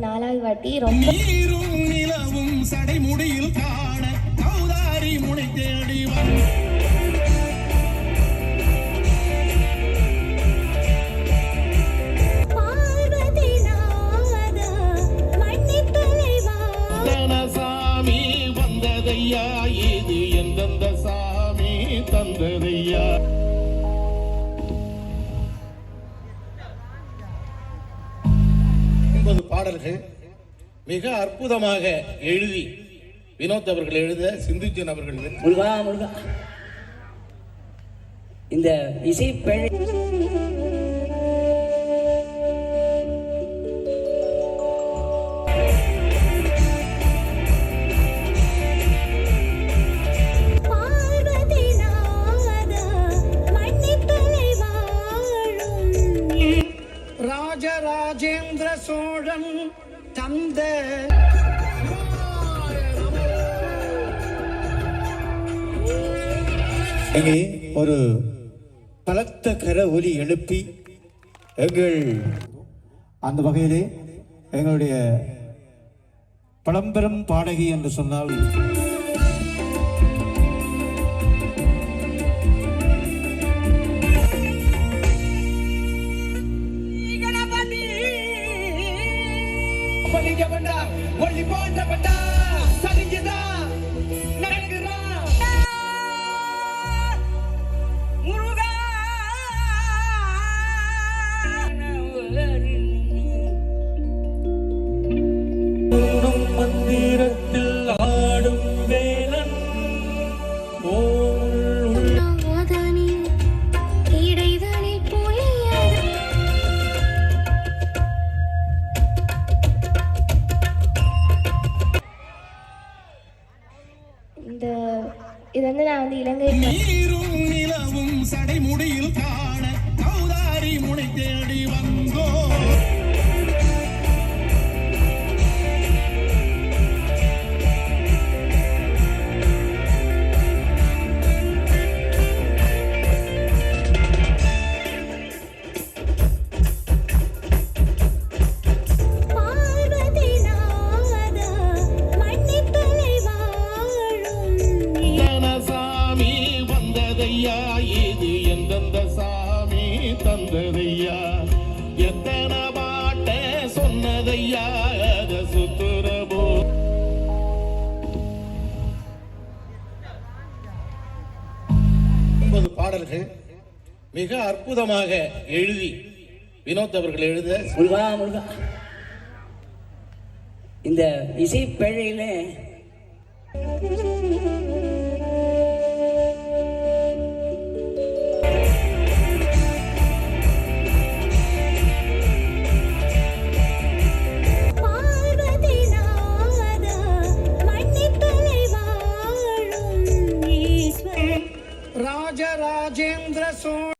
4வது வாட்டி. ரொம்ப நிலவும் சடைமுடியில் காண கௌதாரி முனை தேடி சாமி வந்ததையா, இது எந்தெந்த சாமி தந்ததையா. பாடல்கள் மிக அற்புதமாக எழுதி வினோத் அவர்கள் எழுத சிந்துஜன் அவர்கள் இந்த இசை ராஜராஜேந்திர சோழன் தந்த இங்கே ஒரு பலத்த கர ஒலி எழுப்பி எங்கள் அந்த வகையிலே எங்களுடைய பழம்பெரும் பாடகி என்று சொன்னால் மந்திரத்தில் ஆடும் வேலன் இது வந்து நான் வந்து இலங்கை நீரும் நிலவும் சடைமுடியில் காண கௌதாரி முனை தேடி வந்தோ. இது எந்தெந்த சாமி தந்ததையா, எத்தனை பாட்ட சொன்னதையா, அத சுத்துரபோ. பாடல்கள் மிக அற்புதமாக எழுதி வினோத் அவர்கள் எழுத இந்த இசை பேழையில ராஜராஜேந்திர சோழ